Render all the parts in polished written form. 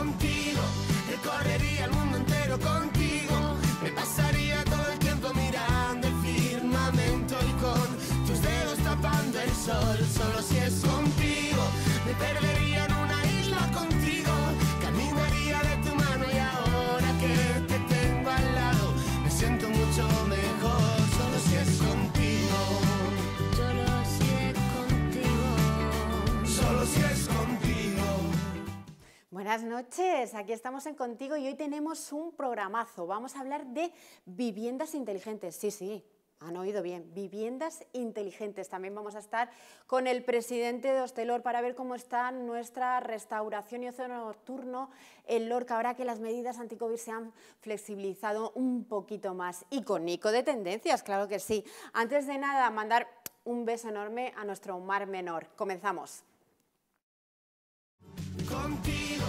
contigo, recorrería el mundo entero contigo, me pasaría todo el tiempo mirando el firmamento y con tus dedos tapando el sol. Solo si es contigo, me perdería en una isla contigo, caminaría de tu mano y ahora que te tengo al lado me siento mucho mejor. Solo si es contigo, solo si es contigo, solo si es contigo. Buenas noches, aquí estamos en Contigo y hoy tenemos un programazo. Vamos a hablar de viviendas inteligentes. Sí, han oído bien, viviendas inteligentes. También vamos a estar con el presidente de Hostelor para ver cómo está nuestra restauración y ocio nocturno en Lorca, ahora que las medidas anti-COVID se han flexibilizado un poquito más. Y con Nico de Tendencias, claro que sí. Antes de nada, mandar un beso enorme a nuestro Mar Menor. Comenzamos. Contigo.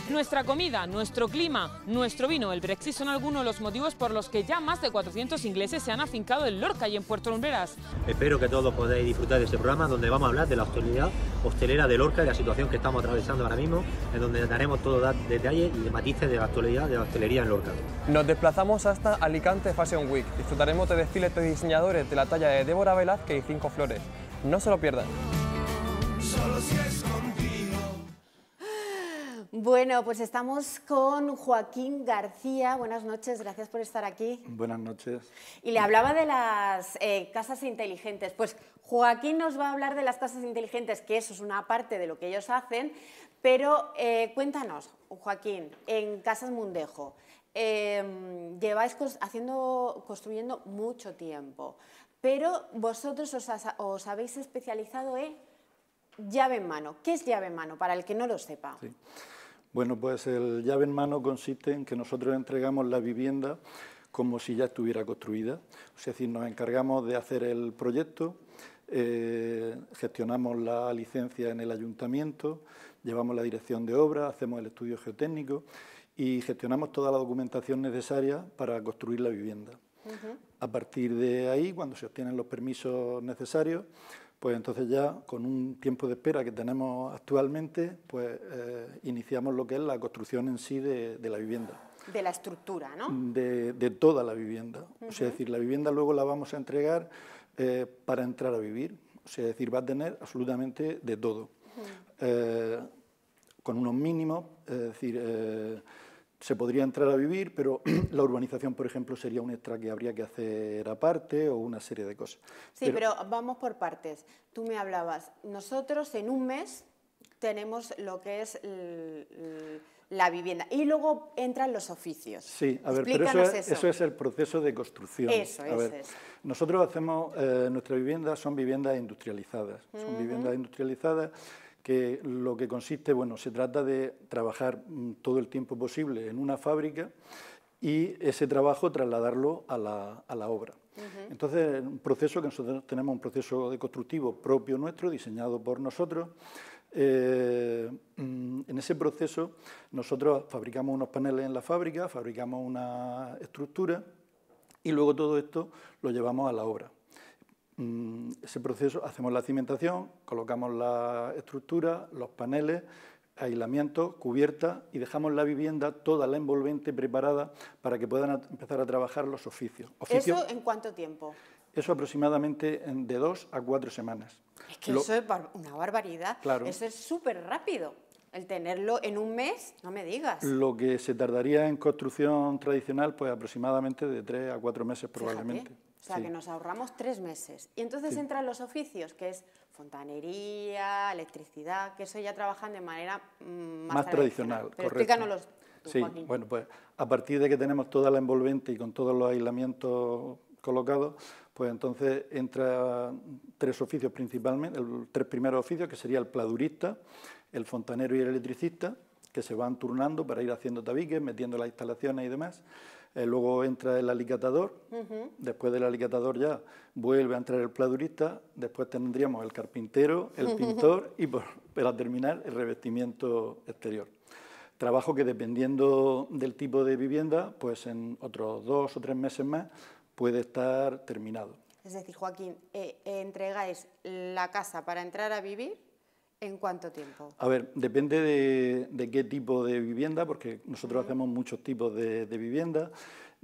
Nuestra comida, nuestro clima, nuestro vino, el Brexit son algunos de los motivos por los que ya más de 400 ingleses se han afincado en Lorca y en Puerto Lumbreras. Espero que todos podáis disfrutar de este programa donde vamos a hablar de la hostelería hostelera de Lorca y la situación que estamos atravesando ahora mismo, en donde daremos todos detalles y matices de la actualidad de la hostelería en Lorca. Nos desplazamos hasta Alicante Fashion Week. Disfrutaremos de desfiles de diseñadores de la talla de Débora Velázquez y Cinco Flores. No se lo pierdan. Solo si es contigo. Bueno, pues estamos con Joaquín García. Buenas noches, gracias por estar aquí. Buenas noches. Y le hablaba de las casas inteligentes. Pues Joaquín nos va a hablar de las casas inteligentes, que eso es una parte de lo que ellos hacen, pero cuéntanos, Joaquín, en Casas Mundejo, lleváis construyendo mucho tiempo, pero vosotros os habéis especializado en llave en mano. ¿Qué es llave en mano, para el que no lo sepa? Sí. Bueno, pues el llave en mano consiste en que nosotros entregamos la vivienda como si ya estuviera construida. Es decir, nos encargamos de hacer el proyecto, gestionamos la licencia en el ayuntamiento, llevamos la dirección de obra, hacemos el estudio geotécnico y gestionamos toda la documentación necesaria para construir la vivienda. A partir de ahí, cuando se obtienen los permisos necesarios, pues entonces ya con un tiempo de espera que tenemos actualmente, pues iniciamos lo que es la construcción en sí de la vivienda. De la estructura, ¿no? De toda la vivienda. O sea, es decir, la vivienda luego la vamos a entregar para entrar a vivir. O sea, es decir, va a tener absolutamente de todo. Con unos mínimos, es decir, se podría entrar a vivir, pero la urbanización, por ejemplo, sería un extra que habría que hacer aparte o una serie de cosas. Sí, pero vamos por partes. Tú me hablabas, nosotros en un mes tenemos lo que es la vivienda y luego entran los oficios. Sí, a ver, pero eso es el proceso de construcción. Eso. Nosotros hacemos, nuestras viviendas son viviendas industrializadas, son viviendas industrializadas que lo que consiste, bueno, se trata de trabajar todo el tiempo posible en una fábrica y ese trabajo trasladarlo a la obra. Entonces, un proceso que nosotros tenemos, un proceso de constructivo propio nuestro, diseñado por nosotros. En ese proceso nosotros fabricamos unos paneles en la fábrica, fabricamos una estructura y luego todo esto lo llevamos a la obra. Ese proceso, hacemos la cimentación, colocamos la estructura, los paneles, aislamiento, cubierta y dejamos la vivienda, toda la envolvente preparada para que puedan empezar a trabajar los oficios. ¿Eso en cuánto tiempo? Eso aproximadamente de 2 a 4 semanas. Es que eso es una barbaridad, claro. Eso es súper rápido. El tenerlo en un mes, no me digas. Lo que se tardaría en construcción tradicional, pues aproximadamente de 3 a 4 meses probablemente. Fíjate. O sea, que nos ahorramos 3 meses. Y entonces entran los oficios, que es fontanería, electricidad, que eso ya trabajan de manera más tradicional. Pero correcto. Explícanoslos tú, sí, Joaquín. Bueno, pues a partir de que tenemos toda la envolvente y con todos los aislamientos colocados, pues entonces entran 3 oficios principalmente, 3 primeros oficios, que sería el pladurista, el fontanero y el electricista, que se van turnando para ir haciendo tabiques, metiendo las instalaciones y demás. Luego entra el alicatador, después del alicatador ya vuelve a entrar el pladurista, después tendríamos el carpintero, el pintor y para terminar el revestimiento exterior. Trabajo que dependiendo del tipo de vivienda, pues en otros 2 o 3 meses más puede estar terminado. Es decir, Joaquín, entregáis la casa para entrar a vivir ¿En cuánto tiempo? A ver, depende de qué tipo de vivienda, porque nosotros hacemos muchos tipos de vivienda.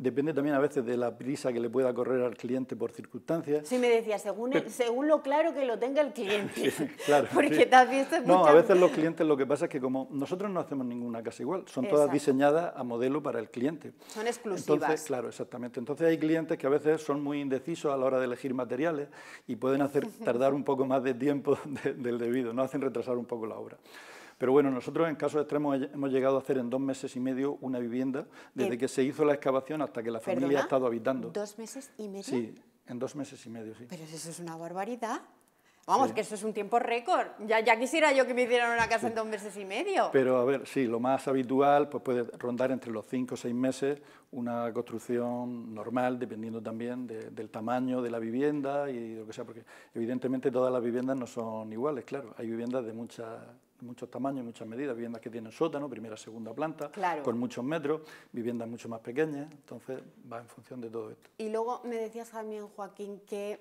Depende también a veces de la prisa que le pueda correr al cliente por circunstancias. Sí, me decía, según lo claro que lo tenga el cliente. Sí, claro. Porque Sí. te has visto muchas... No, a veces los clientes, lo que pasa es que como nosotros no hacemos ninguna casa igual, son todas Exacto. diseñadas a modelo para el cliente. Son exclusivas. Entonces, claro, exactamente. Entonces hay clientes que a veces son muy indecisos a la hora de elegir materiales y pueden hacer tardar un poco más de tiempo del debido, no hacen retrasar un poco la obra. Pero bueno, nosotros en casos extremos hemos llegado a hacer en 2 meses y medio una vivienda, desde que se hizo la excavación hasta que la familia ha estado habitando. ¿2 meses y medio? Sí, en 2 meses y medio, sí. Pero eso es una barbaridad. Vamos, Sí. que eso es un tiempo récord. Ya quisiera yo que me hicieran una casa en 2 meses y medio. Pero a ver, sí, lo más habitual pues puede rondar entre los 5 o 6 meses una construcción normal, dependiendo también del tamaño de la vivienda y lo que sea, porque evidentemente todas las viviendas no son iguales, claro. Hay viviendas de muchos tamaños, muchas medidas, viviendas que tienen sótano, primera, segunda planta, Claro. con muchos metros, viviendas mucho más pequeñas, entonces va en función de todo esto. Y luego me decías también, Joaquín, que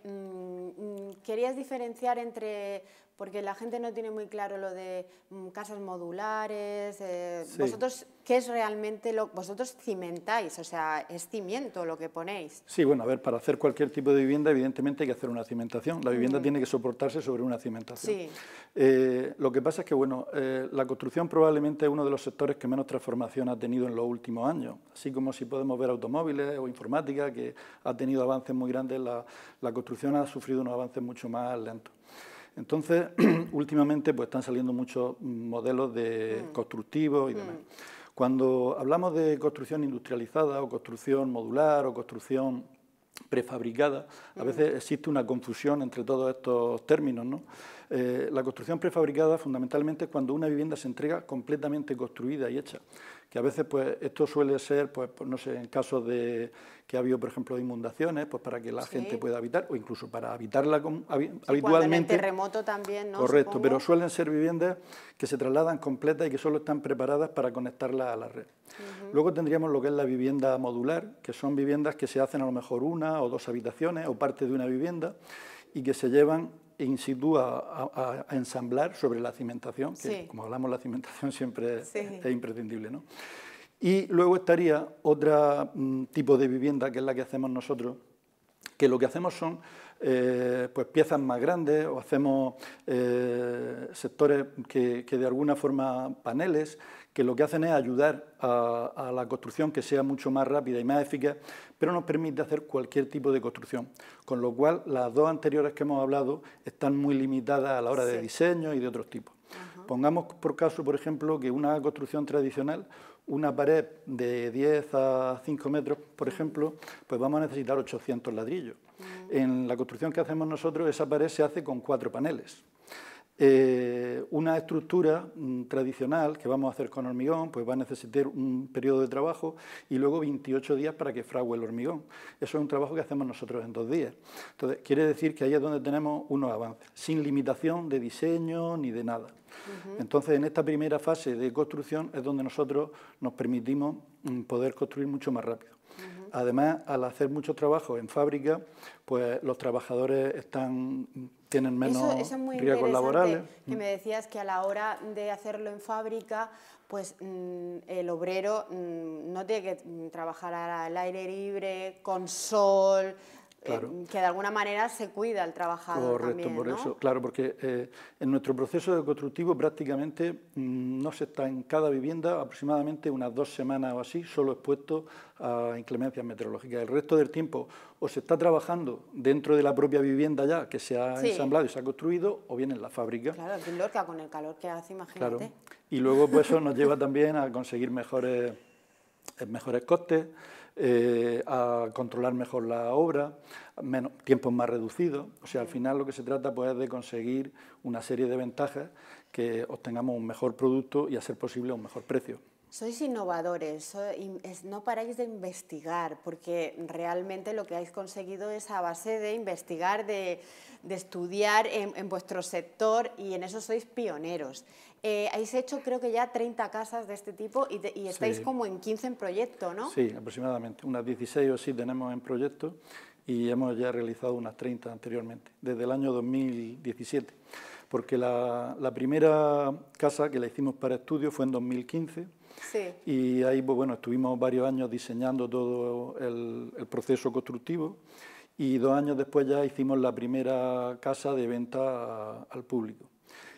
querías diferenciar entre, porque la gente no tiene muy claro lo de casas modulares, Sí. vosotros, ¿qué es realmente lo vosotros cimentáis? O sea, es cimiento lo que ponéis. Sí, bueno, a ver, para hacer cualquier tipo de vivienda, evidentemente hay que hacer una cimentación. La vivienda tiene que soportarse sobre una cimentación. Sí. Lo que pasa es que, bueno, la construcción probablemente es uno de los sectores que menos transformación ha tenido en los últimos años. Así como si podemos ver automóviles o informática, que ha tenido avances muy grandes, la construcción ha sufrido unos avances mucho más lentos. Entonces, últimamente pues, están saliendo muchos modelos constructivos y demás. Cuando hablamos de construcción industrializada o construcción modular o construcción prefabricada, a veces existe una confusión entre todos estos términos, ¿no? La construcción prefabricada fundamentalmente es cuando una vivienda se entrega completamente construida y hecha, que a veces pues esto suele ser, pues no sé, en casos de que ha habido, por ejemplo, de inundaciones, pues para que la gente pueda habitar, o incluso para habitarla habitualmente. Cuando en el terremoto también, ¿no? Correcto, Supongo. pero suelen ser viviendas que se trasladan completas y que solo están preparadas para conectarlas a la red. Luego tendríamos lo que es la vivienda modular, que son viviendas que se hacen a lo mejor 1 o 2 habitaciones o parte de una vivienda y que se llevan in situ a ensamblar sobre la cimentación, que como hablamos, la cimentación siempre es imprescindible, ¿no? Y luego estaría otro tipo de vivienda, que es la que hacemos nosotros, que lo que hacemos son pues piezas más grandes, o hacemos sectores que de alguna forma paneles, que lo que hacen es ayudar a la construcción que sea mucho más rápida y más eficaz, pero nos permite hacer cualquier tipo de construcción, con lo cual las 2 anteriores que hemos hablado están muy limitadas a la hora de diseño y de otros tipos. Pongamos por caso, por ejemplo, que una construcción tradicional, una pared de 10 a 5 metros, por ejemplo, pues vamos a necesitar 800 ladrillos. En la construcción que hacemos nosotros, esa pared se hace con 4 paneles. Una estructura tradicional que vamos a hacer con hormigón, pues va a necesitar un periodo de trabajo y luego 28 días para que frague el hormigón. Eso es un trabajo que hacemos nosotros en 2 días. Entonces, quiere decir que ahí es donde tenemos unos avances, sin limitación de diseño ni de nada. Entonces, en esta primera fase de construcción es donde nosotros nos permitimos poder construir mucho más rápido. Además, al hacer muchos trabajos en fábrica, pues los trabajadores tienen menos eso es muy riesgos laborales. Que me decías que a la hora de hacerlo en fábrica, pues el obrero no tiene que trabajar al aire libre, con sol, Claro. que de alguna manera se cuida el trabajador. Correcto, también, por ¿no? eso, claro, porque en nuestro proceso de constructivo prácticamente no se está en cada vivienda aproximadamente unas 2 semanas o así, solo expuesto a inclemencias meteorológicas. El resto del tiempo o se está trabajando dentro de la propia vivienda ya que se ha ensamblado y se ha construido, o bien en la fábrica. Claro, aquí en Lorca, con el calor que hace, imagínate. Claro. Y luego pues eso nos lleva también a conseguir mejores costes, a controlar mejor la obra, tiempos más reducidos. O sea, al final lo que se trata pues, es de conseguir una serie de ventajas, que obtengamos un mejor producto y, a ser posible, un mejor precio. Sois innovadores, no paráis de investigar, porque realmente lo que habéis conseguido es a base de investigar, de estudiar en vuestro sector, y en eso sois pioneros. Habéis hecho, creo que ya 30 casas de este tipo y estáis como en 15 en proyecto, ¿no? Sí, aproximadamente. Unas 16 o así tenemos en proyecto y hemos ya realizado unas 30 anteriormente, desde el año 2017. porque la primera casa que la hicimos para estudio fue en 2015. Sí. Y ahí, pues bueno, estuvimos varios años diseñando todo el proceso constructivo y 2 años después ya hicimos la primera casa de venta al público.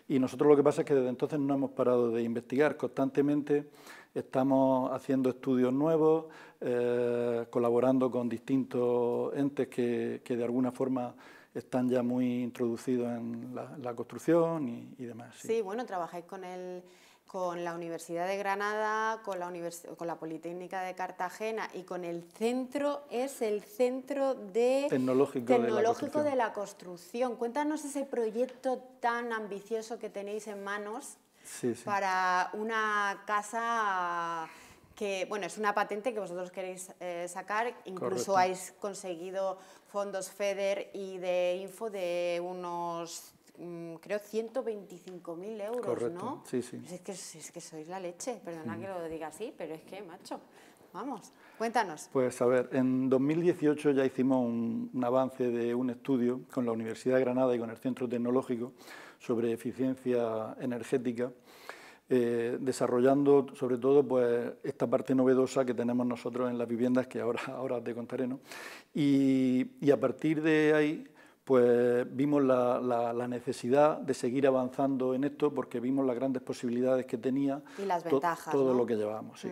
Y nosotros lo que pasa es que desde entonces no hemos parado de investigar, constantemente estamos haciendo estudios nuevos, colaborando con distintos entes que de alguna forma están ya muy introducidos en la construcción y demás. Sí. Sí, bueno, trabajáis con la Universidad de Granada, con la Politécnica de Cartagena y con el centro, es el Centro Tecnológico de la Construcción. Cuéntanos ese proyecto tan ambicioso que tenéis en manos para una casa que, bueno, es una patente que vosotros queréis sacar, incluso habéis conseguido fondos FEDER y de Info de unos, creo, 125.000 euros, correcto. ¿no? Sí, sí. Es que sois la leche, perdona que lo diga así, pero es que, macho, vamos, cuéntanos. Pues a ver, en 2018 ya hicimos un avance de un estudio con la Universidad de Granada y con el Centro Tecnológico sobre eficiencia energética, desarrollando sobre todo pues esta parte novedosa que tenemos nosotros en las viviendas, que ahora te contaré, ¿no? Y a partir de ahí pues vimos la necesidad de seguir avanzando en esto, porque vimos las grandes posibilidades que tenía y las ventajas, todo ¿no? lo que llevábamos. Sí.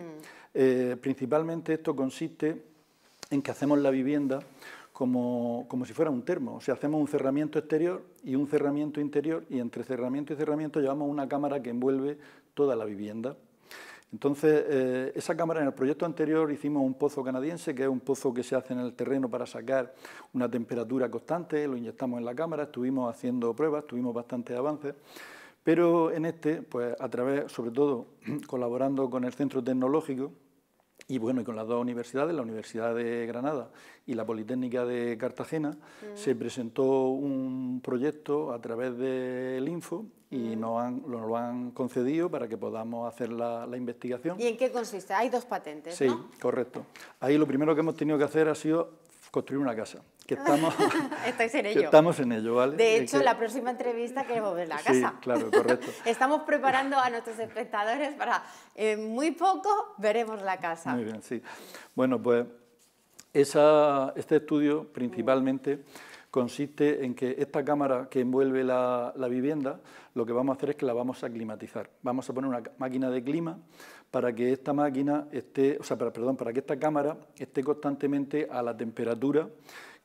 Principalmente esto consiste en que hacemos la vivienda como si fuera un termo, o sea, hacemos un cerramiento exterior y un cerramiento interior, y entre cerramiento y cerramiento llevamos una cámara que envuelve toda la vivienda. Entonces, esa cámara, en el proyecto anterior hicimos un pozo canadiense, que es un pozo que se hace en el terreno para sacar una temperatura constante, lo inyectamos en la cámara, estuvimos haciendo pruebas, tuvimos bastantes avances, pero en este, pues a través, sobre todo, colaborando con el Centro Tecnológico, y bueno, y con las dos universidades, la Universidad de Granada y la Politécnica de Cartagena, se presentó un proyecto a través del Info y nos lo han concedido para que podamos hacer la investigación. ¿Y en qué consiste? Hay 2 patentes, sí, ¿no? Sí, correcto. Ahí lo primero que hemos tenido que hacer ha sido construir una casa, que estamos, Estáis en ello. que estamos en ello, ¿vale? De hecho, la próxima entrevista queremos ver la casa. Sí, claro, correcto. Estamos preparando a nuestros espectadores para, muy poco, veremos la casa. Muy bien, sí. Bueno, pues este estudio principalmente consiste en que esta cámara que envuelve la vivienda, lo que vamos a hacer es que la vamos a climatizar. Vamos a poner una máquina de clima para que esta máquina para que esta cámara esté constantemente a la temperatura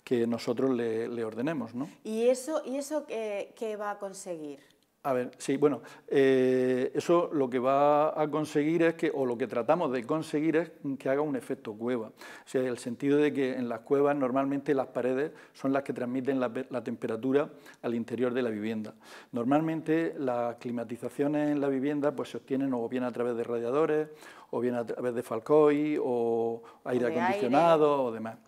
que nosotros le ordenemos, ¿no? ¿Y eso qué va a conseguir? A ver, sí, bueno, eso lo que va a conseguir es que, o lo que tratamos de conseguir es que haga un efecto cueva. O sea, en el sentido de que en las cuevas normalmente las paredes son las que transmiten la temperatura al interior de la vivienda. Normalmente las climatizaciones en la vivienda pues se obtienen o bien a través de radiadores, o bien a través de Falcoy, o aire acondicionado o demás.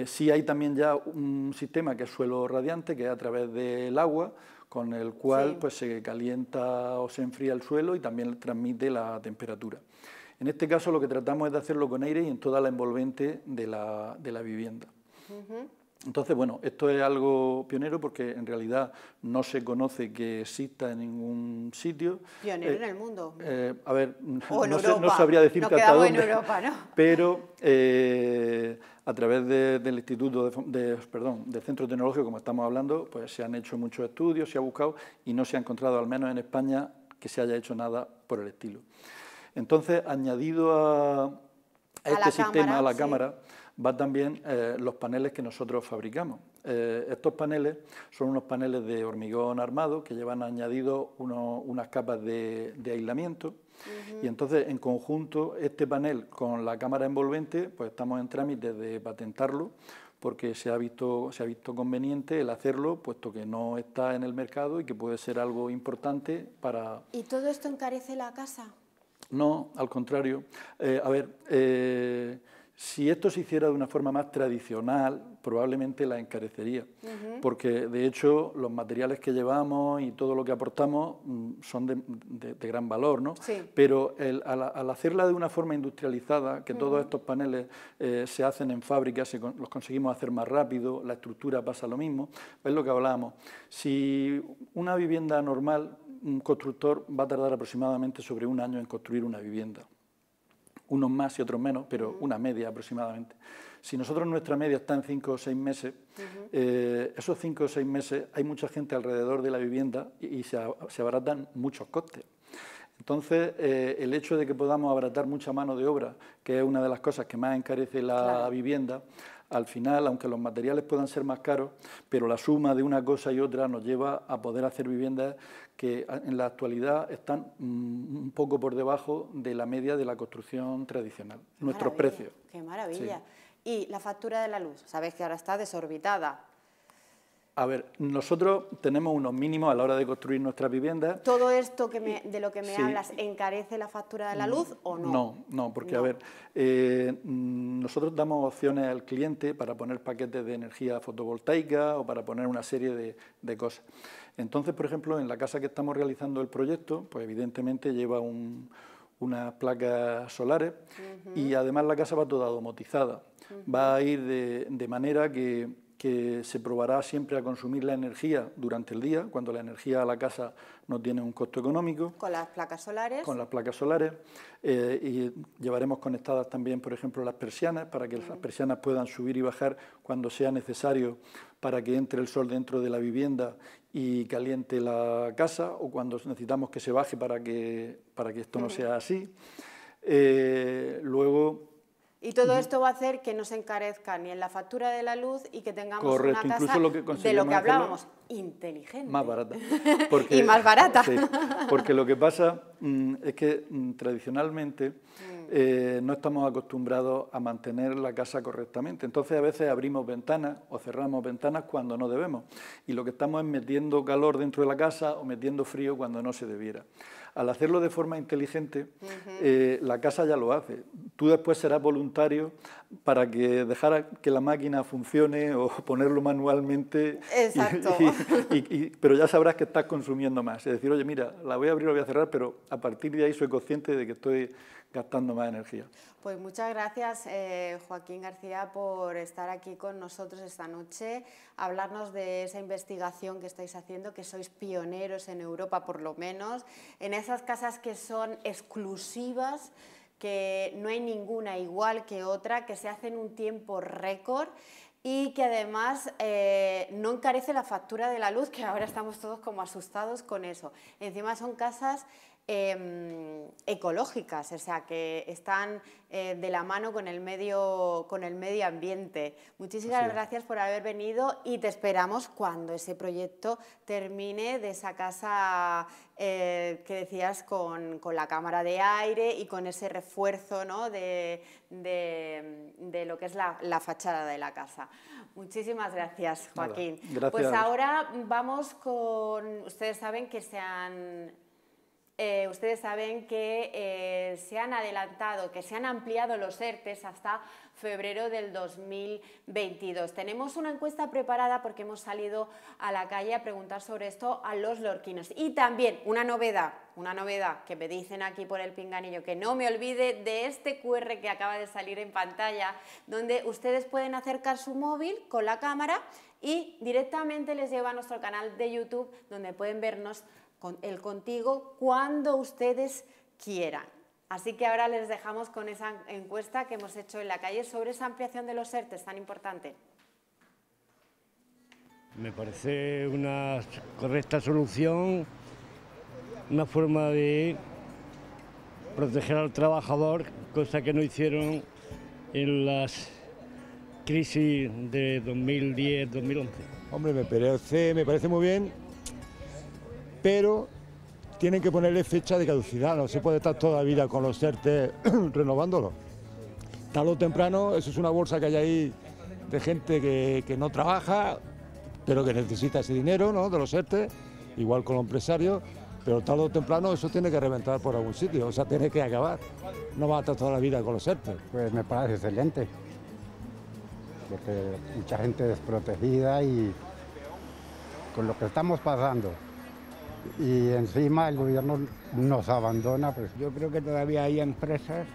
Sí hay también ya un sistema que es suelo radiante, que es a través del agua, con el cual pues se calienta o se enfría el suelo y también transmite la temperatura. En este caso lo que tratamos es de hacerlo con aire y en toda la envolvente de la vivienda. Entonces, bueno, esto es algo pionero porque en realidad no se conoce que exista en ningún sitio. Pionero en el mundo. A ver, no sabría decirte hasta dónde. En Europa, ¿no? Pero a través del Instituto del Centro Tecnológico, como estamos hablando, pues se han hecho muchos estudios, se ha buscado y no se ha encontrado, al menos en España, que se haya hecho nada por el estilo. Entonces, añadido a este sistema, a la cámara, va también los paneles que nosotros fabricamos. Estos paneles son unos paneles de hormigón armado que llevan añadido unas capas de aislamiento. Y entonces, en conjunto, este panel con la cámara envolvente, pues estamos en trámite de patentarlo, porque se ha visto conveniente el hacerlo, puesto que no está en el mercado y que puede ser algo importante para... ¿Y todo esto encarece la casa? No, al contrario. Si esto se hiciera de una forma más tradicional, probablemente la encarecería, porque de hecho los materiales que llevamos y todo lo que aportamos son de gran valor, ¿no? Sí. Pero al hacerla de una forma industrializada, que todos estos paneles se hacen en fábricas, los conseguimos hacer más rápido, la estructura pasa lo mismo, es lo que hablábamos. Si una vivienda normal, un constructor va a tardar aproximadamente sobre 1 año en construir una vivienda. Unos más y otros menos, pero una media aproximadamente. Si nosotros nuestra media está en 5 o 6 meses, esos 5 o 6 meses hay mucha gente alrededor de la vivienda y se abaratan muchos costes. Entonces, el hecho de que podamos abaratar mucha mano de obra, que es una de las cosas que más encarece la vivienda, al final, aunque los materiales puedan ser más caros, pero la suma de una cosa y otra nos lleva a poder hacer viviendas que en la actualidad están un poco por debajo de la media de la construcción tradicional. Nuestros precios. ¡Qué maravilla! Sí. Y la factura de la luz, sabéis que ahora está desorbitada. A ver, nosotros tenemos unos mínimos a la hora de construir nuestras viviendas. ¿Todo esto de lo que me hablas encarece la factura de la luz o no? No, porque a ver, nosotros damos opciones al cliente para poner paquetes de energía fotovoltaica o para poner una serie de cosas. Entonces, por ejemplo, en la casa que estamos realizando el proyecto, pues evidentemente lleva unas placas solares y además la casa va toda domotizada. Va a ir de manera que se probará siempre a consumir la energía durante el día, cuando la energía a la casa no tiene un costo económico. ¿Con las placas solares? Con las placas solares. Y llevaremos conectadas también, por ejemplo, las persianas, para que las persianas puedan subir y bajar cuando sea necesario para que entre el sol dentro de la vivienda y caliente la casa, o cuando necesitamos que se baje para que esto no sea así. Luego... Y todo esto va a hacer que no se encarezca ni en la factura de la luz y que tengamos una casa de lo que hablábamos, inteligente. Más barata. Y más barata. Sí, porque lo que pasa es que tradicionalmente no estamos acostumbrados a mantener la casa correctamente. Entonces a veces abrimos ventanas o cerramos ventanas cuando no debemos. Y lo que estamos es metiendo calor dentro de la casa o metiendo frío cuando no se debiera. Al hacerlo de forma inteligente, la casa ya lo hace. Tú después serás voluntario para que dejar que la máquina funcione o ponerlo manualmente. Exacto. Pero ya sabrás que estás consumiendo más. Es decir, oye, mira, la voy a abrir, la voy a cerrar, pero a partir de ahí soy consciente de que estoy gastando más energía. Pues muchas gracias, Joaquín García, por estar aquí con nosotros esta noche, hablarnos de esa investigación que estáis haciendo, que sois pioneros en Europa, por lo menos, en esas casas que son exclusivas, que no hay ninguna igual que otra, que se hace en un tiempo récord y que además no encarece la factura de la luz, que ahora estamos todos como asustados con eso. Encima son casas ecológicas, o sea, que están de la mano con el medio ambiente. Muchísimas gracias por haber venido y te esperamos cuando ese proyecto termine, de esa casa que decías con la cámara de aire y con ese refuerzo, ¿no?, de lo que es la fachada de la casa. Muchísimas gracias, Joaquín. Nada, gracias. Pues ahora vamos con... Ustedes saben que se han adelantado, que se han ampliado los ERTEs hasta febrero del 2022. Tenemos una encuesta preparada porque hemos salido a la calle a preguntar sobre esto a los lorquinos. Y también una novedad que me dicen aquí por el pinganillo, que no me olvide de este QR que acaba de salir en pantalla, donde ustedes pueden acercar su móvil con la cámara y directamente les lleva a nuestro canal de YouTube, donde pueden vernos el Contigo cuando ustedes quieran. Así que ahora les dejamos con esa encuesta que hemos hecho en la calle sobre esa ampliación de los ERTEs tan importante. Me parece una correcta solución, una forma de proteger al trabajador, cosa que no hicieron en las crisis de 2010-2011. Hombre, me parece muy bien, pero tienen que ponerle fecha de caducidad, no se puede estar toda la vida con los ERTE renovándolos. Tarde o temprano, eso es una bolsa que hay ahí de gente que no trabaja, pero que necesita ese dinero, ¿no?, de los ERTE, igual con los empresarios, pero tarde o temprano eso tiene que reventar por algún sitio, o sea, tiene que acabar. No va a estar toda la vida con los ERTE. Pues me parece excelente, porque mucha gente desprotegida y con lo que estamos pasando. Y encima el gobierno nos abandona. Pues. Yo creo que todavía hay empresas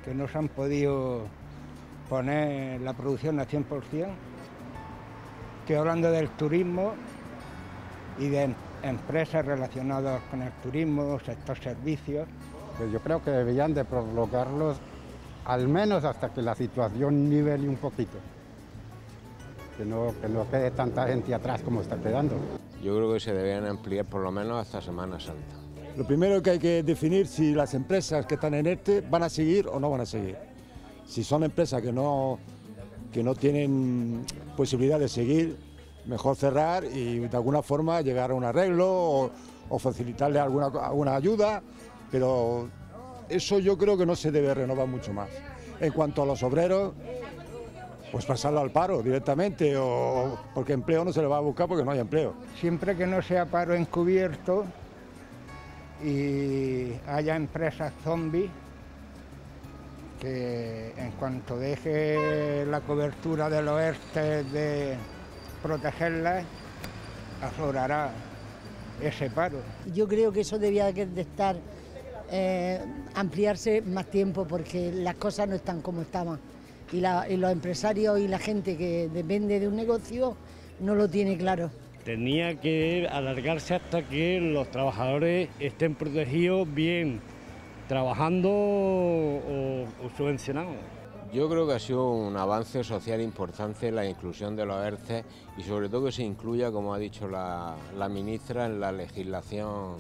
que no se han podido poner la producción al 100%. Estoy hablando del turismo y de empresas relacionadas con el turismo, sector servicios. Pues yo creo que deberían de prolongarlos al menos hasta que la situación nivele un poquito. Que no quede tanta gente atrás como está quedando. Yo creo que se deberían ampliar por lo menos hasta Semana Santa. Lo primero que hay que definir si las empresas que están en ERTE van a seguir o no van a seguir. Si son empresas que no tienen posibilidad de seguir, mejor cerrar y de alguna forma llegar a un arreglo o facilitarle alguna ayuda, pero eso yo creo que no se debe renovar mucho más. En cuanto a los obreros, pues pasarlo al paro directamente, porque empleo no se le va a buscar porque no hay empleo. Siempre que no sea paro encubierto y haya empresas zombies, que en cuanto deje la cobertura de los ERTE de protegerlas, aflorará ese paro. Yo creo que eso debía de estar, ampliarse más tiempo, porque las cosas no están como estaban. Y los empresarios y la gente que depende de un negocio no lo tiene claro. Tenía que alargarse hasta que los trabajadores estén protegidos bien, trabajando o subvencionados. Yo creo que ha sido un avance social importante la inclusión de los ERTE y sobre todo que se incluya, como ha dicho la ministra, en la legislación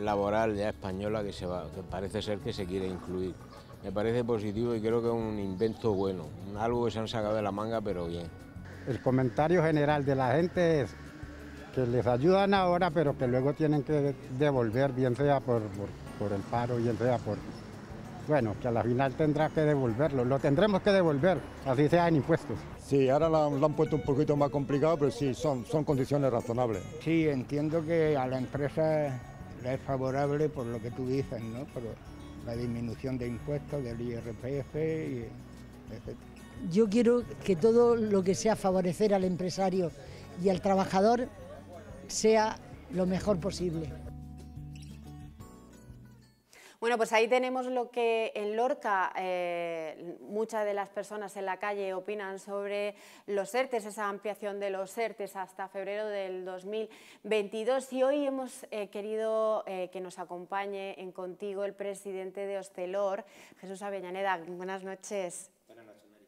laboral ya española que parece ser que se quiere incluir. Me parece positivo y creo que es un invento bueno, algo que se han sacado de la manga, pero bien. El comentario general de la gente es que les ayudan ahora, pero que luego tienen que devolver, bien sea por el paro, bien sea por... Bueno, que a la final tendrá que devolverlo, lo tendremos que devolver, así sea en impuestos. Sí, ahora lo han puesto un poquito más complicado, pero sí, son condiciones razonables. Sí, entiendo que a la empresa le es favorable por lo que tú dices, ¿no? Por la disminución de impuestos, del IRPF, y etc. Yo quiero que todo lo que sea favorecer al empresario y al trabajador sea lo mejor posible. Bueno, pues ahí tenemos lo que en Lorca muchas de las personas en la calle opinan sobre los ERTES, esa ampliación de los ERTES hasta febrero del 2022. Y hoy hemos querido que nos acompañe en Contigo el presidente de Hostelor, Jesús Avellaneda. Buenas noches. Buenas noches, Mari.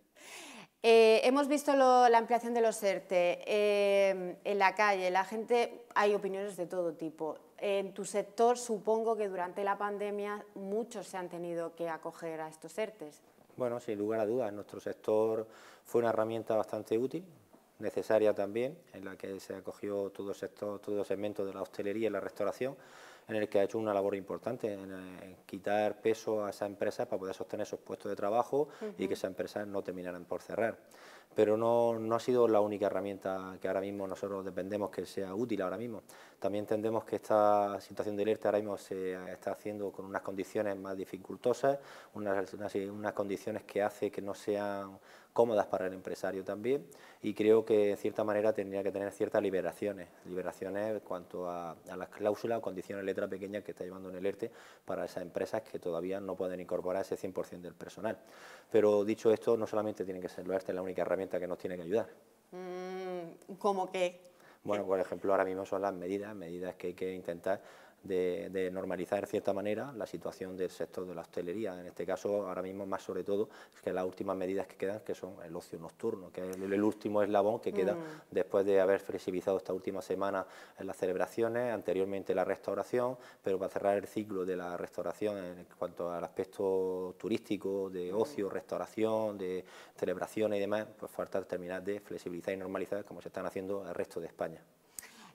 Hemos visto la ampliación de los ERTE en la calle. La gente, hay opiniones de todo tipo. En tu sector supongo que durante la pandemia muchos se han tenido que acoger a estos ERTES. Bueno, sin lugar a dudas, nuestro sector fue una herramienta bastante útil, necesaria también, en la que se acogió todo el segmento de la hostelería y la restauración, en el que ha hecho una labor importante en quitar peso a esas empresas para poder sostener esos puestos de trabajo y que esas empresas no terminaran por cerrar. Pero no ha sido la única herramienta que ahora mismo nosotros dependemos que sea útil ahora mismo. También entendemos que esta situación del ERTE ahora mismo se está haciendo con unas condiciones más dificultosas, unas condiciones que hace que no sean cómodas para el empresario también, y creo que en cierta manera tendría que tener ciertas liberaciones en cuanto a las cláusulas o condiciones de letra pequeña que está llevando en el ERTE para esas empresas que todavía no pueden incorporar ese 100% del personal. Pero dicho esto, no solamente tiene que ser los ERTE la única herramienta que nos tiene que ayudar. ¿Cómo qué? Bueno, por ejemplo, ahora mismo son las medidas que hay que intentar de normalizar en cierta manera la situación del sector de la hostelería. En este caso, ahora mismo más sobre todo, es que las últimas medidas que quedan, que son el ocio nocturno, que es el último eslabón que queda después de haber flexibilizado esta última semana en las celebraciones, anteriormente la restauración, pero para cerrar el ciclo de la restauración en cuanto al aspecto turístico, de ocio, restauración, de celebraciones y demás, pues falta terminar de flexibilizar y normalizar como se están haciendo el resto de España.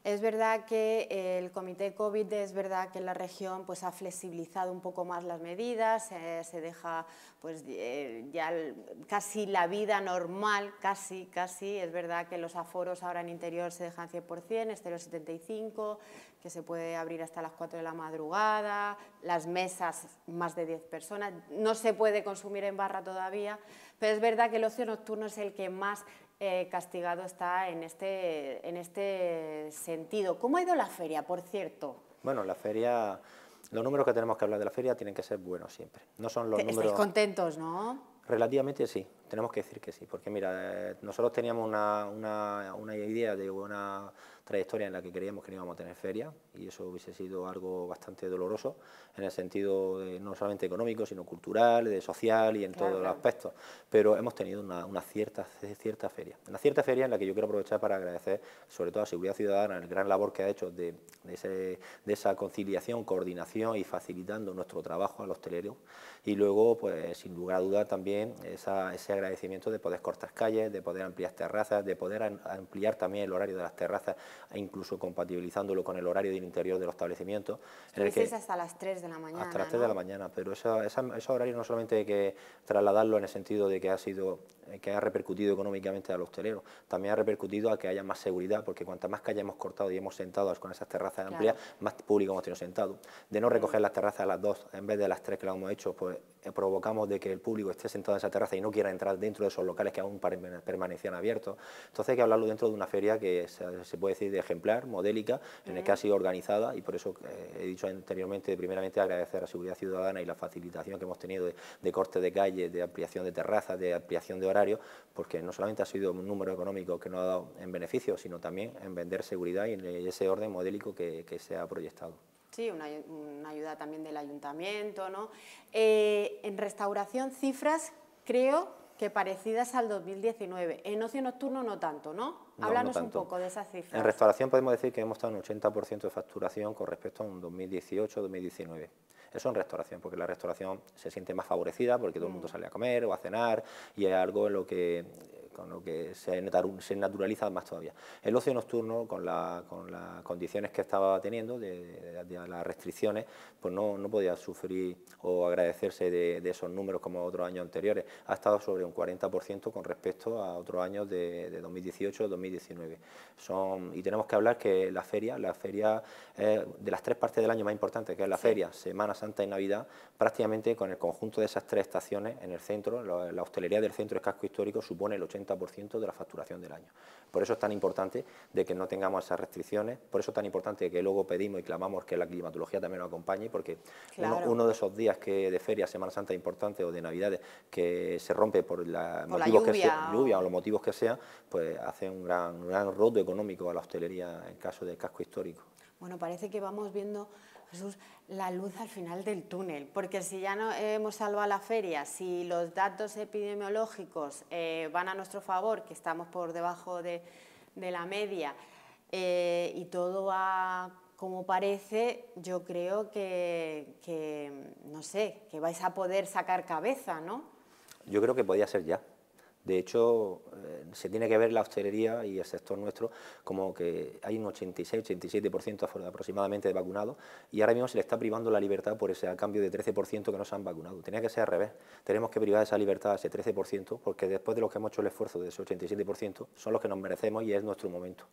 Es verdad que el Comité COVID, es verdad que en la región pues, ha flexibilizado un poco más las medidas, se deja pues, ya casi la vida normal, casi, es verdad que los aforos ahora en interior se dejan 100%, exterior 75%, que se puede abrir hasta las 4 de la madrugada, las mesas más de 10 personas, no se puede consumir en barra todavía, pero es verdad que el ocio nocturno es el que más castigado está en este sentido. ¿Cómo ha ido la feria, por cierto? Bueno, la feria, los números que tenemos que hablar de la feria tienen que ser buenos siempre. No son los números... Estáis contentos, ¿no? Relativamente sí, tenemos que decir que sí, porque mira, nosotros teníamos una idea de una trayectoria en la que creíamos que no íbamos a tener feria, y eso hubiese sido algo bastante doloroso en el sentido de, no solamente económico, sino cultural, de social y en todos los aspectos, pero hemos tenido una cierta feria. Una cierta feria en la que yo quiero aprovechar para agradecer sobre todo a Seguridad Ciudadana el gran labor que ha hecho de esa conciliación, coordinación y facilitando nuestro trabajo al hostelero, y luego pues sin lugar a dudas también ese agradecimiento de poder cortar calles, de poder ampliar terrazas, de poder ampliar también el horario de las terrazas, e incluso compatibilizándolo con el horario del interior de los establecimientos. Estuvisteis hasta las 3 de la mañana, hasta las 3 de la mañana, pero esos horarios no solamente hay que trasladarlo en el sentido de que ha repercutido económicamente al hostelero, también ha repercutido a que haya más seguridad, porque cuanta más calle hemos cortado y hemos sentado con esas terrazas amplias, más público hemos tenido sentado. De no recoger las terrazas a las 2 en vez de las 3 que lo hemos hecho, pues provocamos de que el público esté sentado en esa terraza y no quiera entrar dentro de esos locales que aún permanecían abiertos. Entonces hay que hablarlo dentro de una feria que se puede decir de ejemplar, modélica, en el que ha sido organizada, y por eso he dicho anteriormente, primeramente agradecer a Seguridad Ciudadana y la facilitación que hemos tenido de corte de calle, de ampliación de terrazas, de ampliación de horario, porque no solamente ha sido un número económico que nos ha dado en beneficio, sino también en vender seguridad y en ese orden modélico que se ha proyectado. Sí, una ayuda también del ayuntamiento, ¿no? En restauración, cifras, creo que parecidas al 2019. En ocio nocturno no tanto, ¿no? Háblanos un poco de esas cifras. En restauración podemos decir que hemos estado en un 80% de facturación con respecto a un 2018-2019. Eso en restauración, porque la restauración se siente más favorecida porque todo el mundo sale a comer o a cenar, y es algo en lo que con lo que se naturaliza más todavía. El ocio nocturno, con las condiciones que estaba teniendo, de las restricciones, pues no podía sufrir o agradecerse de esos números como otros años anteriores. Ha estado sobre un 40% con respecto a otros años de 2018-2019. Y tenemos que hablar que la feria de las 3 partes del año más importantes, que es la feria, Semana Santa y Navidad, prácticamente con el conjunto de esas 3 estaciones en el centro, la hostelería del centro de casco histórico supone el 80% de la facturación del año. Por eso es tan importante de que no tengamos esas restricciones, por eso es tan importante que luego pedimos y clamamos que la climatología también nos acompañe, porque uno de esos días de feria, Semana Santa importante o de Navidades, que se rompe por motivos que sea, lluvia o los motivos que sean, pues hace un gran roto económico a la hostelería en caso del casco histórico. Bueno, parece que vamos viendo, Jesús, la luz al final del túnel, porque si ya no hemos salvado la feria, si los datos epidemiológicos van a nuestro favor, que estamos por debajo de la media, y todo va como parece, yo creo que no sé, que vais a poder sacar cabeza, ¿no? Yo creo que podía ser ya. De hecho, se tiene que ver la hostelería y el sector nuestro como que hay un 86-87% aproximadamente de vacunados, y ahora mismo se le está privando la libertad por ese cambio de 13% que no se han vacunado. Tenía que ser al revés. Tenemos que privar esa libertad a ese 13%, porque después de lo que hemos hecho el esfuerzo de ese 87% son los que nos merecemos y es nuestro momento.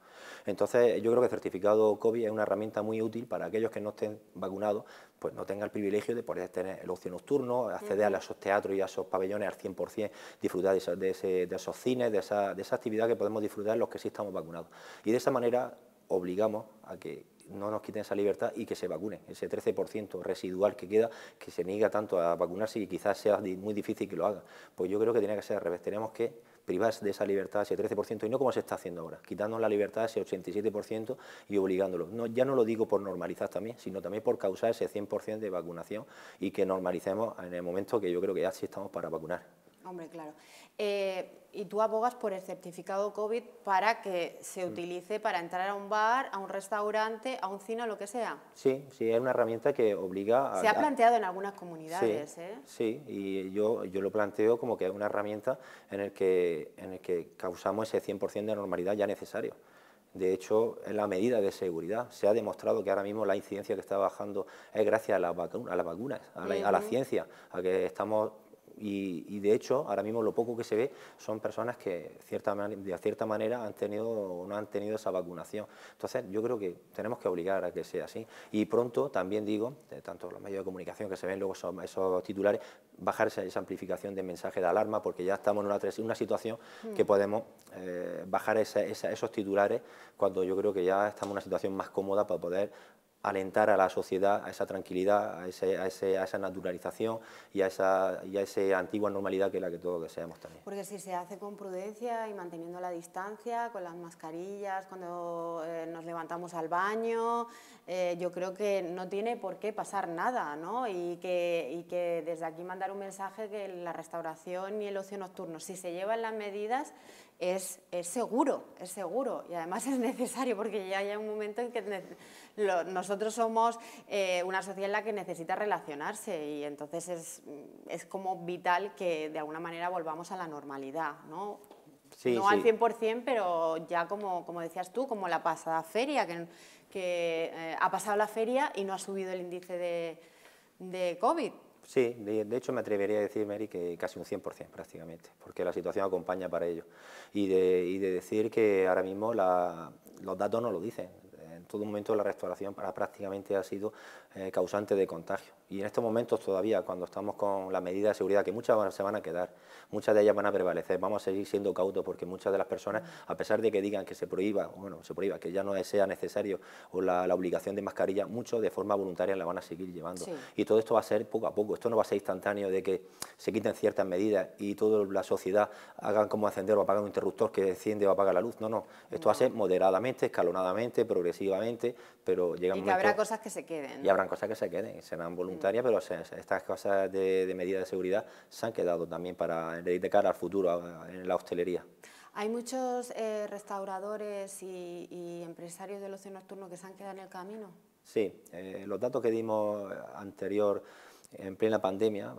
Entonces, yo creo que el certificado COVID es una herramienta muy útil para aquellos que no estén vacunados, pues no tengan el privilegio de poder tener el ocio nocturno, acceder a esos teatros y a esos pabellones al 100%, disfrutar de esos cines, de esa actividad que podemos disfrutar los que sí estamos vacunados. Y de esa manera obligamos a que no nos quiten esa libertad y que se vacunen, ese 13% residual que queda, que se niega tanto a vacunarse y quizás sea muy difícil que lo haga. Pues yo creo que tiene que ser al revés, tenemos que privar de esa libertad, ese 13%, y no como se está haciendo ahora, quitándonos la libertad, ese 87% y obligándolo. No, ya no lo digo por normalizar también, sino también por causar ese 100% de vacunación y que normalicemos en el momento que yo creo que ya sí estamos para vacunar. Hombre, claro. Y tú abogas por el certificado COVID para que se utilice para entrar a un bar, a un restaurante, a un cine o lo que sea. Sí, es una herramienta que obliga a... Se ha planteado en algunas comunidades, sí, sí, y yo lo planteo como que es una herramienta en el que causamos ese 100% de normalidad ya necesario. De hecho, en la medida de seguridad se ha demostrado que ahora mismo la incidencia que está bajando es gracias a las vacunas, a la ciencia, a que estamos... Y de hecho, ahora mismo lo poco que se ve son personas que de cierta manera no han tenido esa vacunación. Entonces, yo creo que tenemos que obligar a que sea así. Y pronto, también digo, de tanto los medios de comunicación que se ven luego esos titulares, bajar esa amplificación de mensaje de alarma, porque ya estamos en una situación que podemos bajar esos titulares cuando yo creo que ya estamos en una situación más cómoda para poder alentar a la sociedad a esa tranquilidad, a esa naturalización y a esa antigua normalidad que es la que todos deseamos también. Porque si se hace con prudencia y manteniendo la distancia, con las mascarillas, cuando nos levantamos al baño, yo creo que no tiene por qué pasar nada, ¿no? Y que desde aquí mandar un mensaje que la restauración y el ocio nocturno, si se llevan las medidas, es seguro, y además es necesario, porque ya hay un momento en que nosotros somos una sociedad en la que necesita relacionarse, y entonces es como vital que de alguna manera volvamos a la normalidad, ¿no? Sí, no al 100%, pero ya como decías tú, como la pasada feria, que ha pasado la feria y no ha subido el índice de COVID. Sí, de hecho me atrevería a decir, Mary, que casi un 100% prácticamente, porque la situación acompaña para ello. Y de decir que ahora mismo los datos no lo dicen. En todo momento la restauración prácticamente ha sido causante de contagio. Y en estos momentos todavía, cuando estamos con las medidas de seguridad, que muchas se van a quedar, muchas de ellas van a prevalecer, vamos a seguir siendo cautos, porque muchas de las personas, a pesar de que digan que se prohíba, que ya no sea necesario o la obligación de mascarilla, muchos de forma voluntaria la van a seguir llevando. Sí. Y todo esto va a ser poco a poco, esto no va a ser instantáneo de que se quiten ciertas medidas y toda la sociedad hagan como encender o apagar un interruptor que enciende o apaga la luz. No, esto va a ser moderadamente, escalonadamente, progresivamente, pero llega un momento... Y que habrá cosas que se queden, ¿no? Y habrán cosas que se queden, serán voluntarias, pero estas cosas de medidas de seguridad se han quedado también de cara al futuro en la hostelería. Hay muchos restauradores y empresarios del ocio nocturno que se han quedado en el camino. Sí, los datos que dimos anterior, en plena pandemia,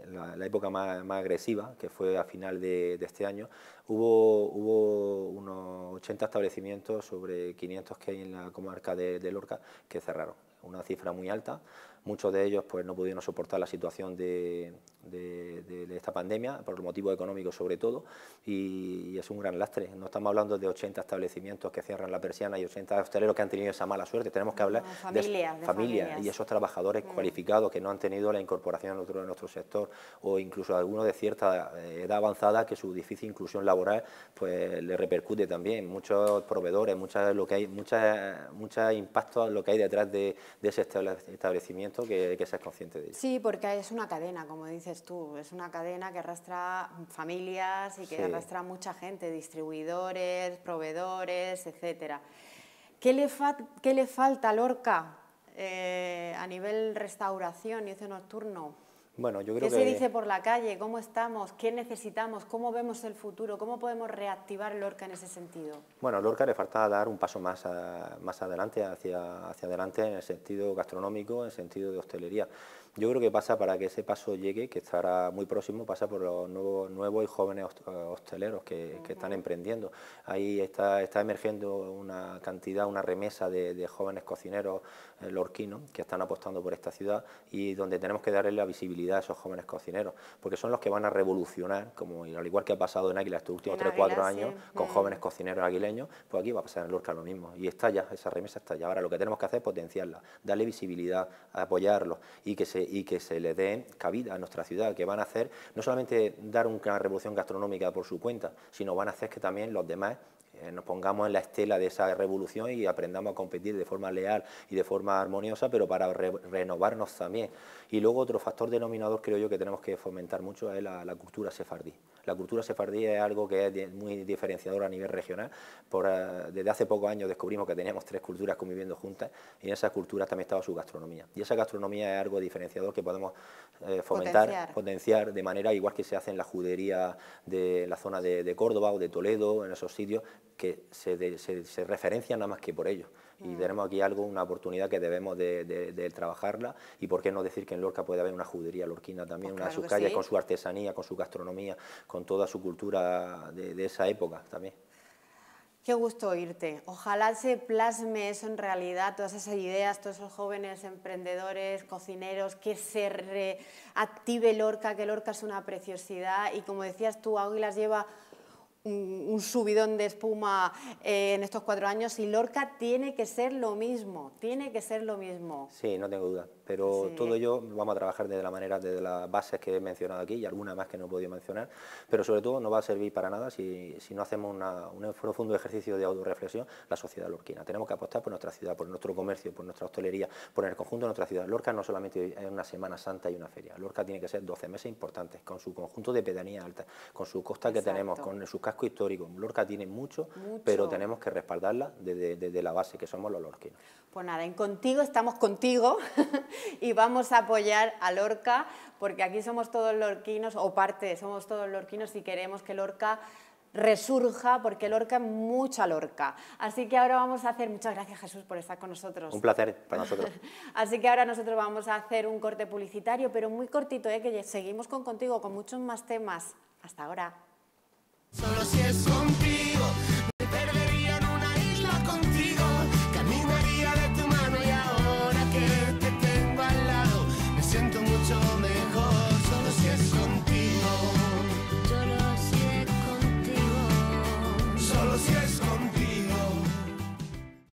la época más agresiva, que fue a final de este año, hubo unos 80 establecimientos sobre 500 que hay en la comarca de Lorca que cerraron. Una cifra muy alta. Muchos de ellos pues, no pudieron soportar la situación de esta pandemia, por motivos económicos sobre todo, y es un gran lastre. No estamos hablando de 80 establecimientos que cierran la persiana y 80 hosteleros que han tenido esa mala suerte. Tenemos que hablar de familias y esos trabajadores cualificados que no han tenido la incorporación en nuestro sector, o incluso algunos de cierta edad avanzada que su difícil inclusión laboral pues, le repercute también. Muchos proveedores, mucho impacto lo que hay detrás de ese establecimiento, que seas consciente de ello. Sí, porque es una cadena, como dices tú, es una cadena que arrastra familias y que arrastra mucha gente, distribuidores, proveedores, etcétera. ¿Qué le falta a Lorca a nivel restauración y ocio nocturno? Bueno, yo creo ¿Qué se dice por la calle? ¿Cómo estamos? ¿Qué necesitamos? ¿Cómo vemos el futuro? ¿Cómo podemos reactivar Lorca en ese sentido? Bueno, a Lorca le falta dar un paso más adelante, hacia adelante en el sentido gastronómico, en el sentido de hostelería. Yo creo que pasa, para que ese paso llegue, que estará muy próximo, pasa por los nuevos y jóvenes hosteleros que están emprendiendo. Ahí está emergiendo una cantidad, una remesa de jóvenes cocineros lorquinos que están apostando por esta ciudad, y donde tenemos que darle la visibilidad a esos jóvenes cocineros, porque son los que van a revolucionar, como al igual que ha pasado en Águila estos últimos 3 o 4 años, con jóvenes cocineros aguileños, pues aquí va a pasar en Lorca lo mismo, y está ya, esa remesa está ya. Ahora lo que tenemos que hacer es potenciarla, darle visibilidad, apoyarlos, y que se le dé cabida a nuestra ciudad, que van a hacer no solamente dar una revolución gastronómica por su cuenta, sino van a hacer que también los demás nos pongamos en la estela de esa revolución y aprendamos a competir de forma leal y de forma armoniosa, pero para renovarnos también. Y luego otro factor denominador, creo yo, que tenemos que fomentar mucho es la cultura sefardí. La cultura sefardí es algo que es muy diferenciador a nivel regional. Desde hace pocos años descubrimos que teníamos 3 culturas conviviendo juntas, y en esas culturas también estaba su gastronomía. Y esa gastronomía es algo diferenciador que podemos fomentar, potenciar, de manera igual que se hace en la judería de la zona de Córdoba o de Toledo, en esos sitios que se referencian nada más que por ellos. Y tenemos aquí una oportunidad que debemos de trabajarla, y por qué no decir que en Lorca puede haber una judería lorquina también, pues una de sus calles, con su artesanía, con su gastronomía, con toda su cultura de esa época también. Qué gusto oírte. Ojalá se plasme eso en realidad, todas esas ideas, todos esos jóvenes emprendedores, cocineros, que se reactive Lorca, que Lorca es una preciosidad y como decías tú, Águilas lleva un subidón de espuma en estos 4 años y Lorca tiene que ser lo mismo, tiene que ser lo mismo. Sí, no tengo duda, pero Sí. todo ello vamos a trabajar desde la manera, desde las bases que he mencionado aquí y alguna más que no he podido mencionar, pero sobre todo no va a servir para nada si no hacemos un profundo ejercicio de autorreflexión la sociedad lorquina. Tenemos que apostar por nuestra ciudad, por nuestro comercio, por nuestra hostelería, por el conjunto de nuestra ciudad. Lorca no solamente es una Semana Santa y una feria, Lorca tiene que ser 12 meses importantes, con su conjunto de pedanías altas, con su costa que tenemos, con sus casco histórico. Lorca tiene mucho, pero tenemos que respaldarla desde la base, que somos los lorquinos. Pues nada, en Contigo estamos contigo y vamos a apoyar a Lorca, porque aquí somos todos lorquinos, o parte, somos todos lorquinos y queremos que Lorca resurja, porque Lorca es mucha Lorca. Así que ahora vamos a hacer, muchas gracias Jesús por estar con nosotros. Un placer para nosotros. Así que ahora nosotros vamos a hacer un corte publicitario, pero muy cortito, que seguimos con Contigo, con muchos más temas. Hasta ahora.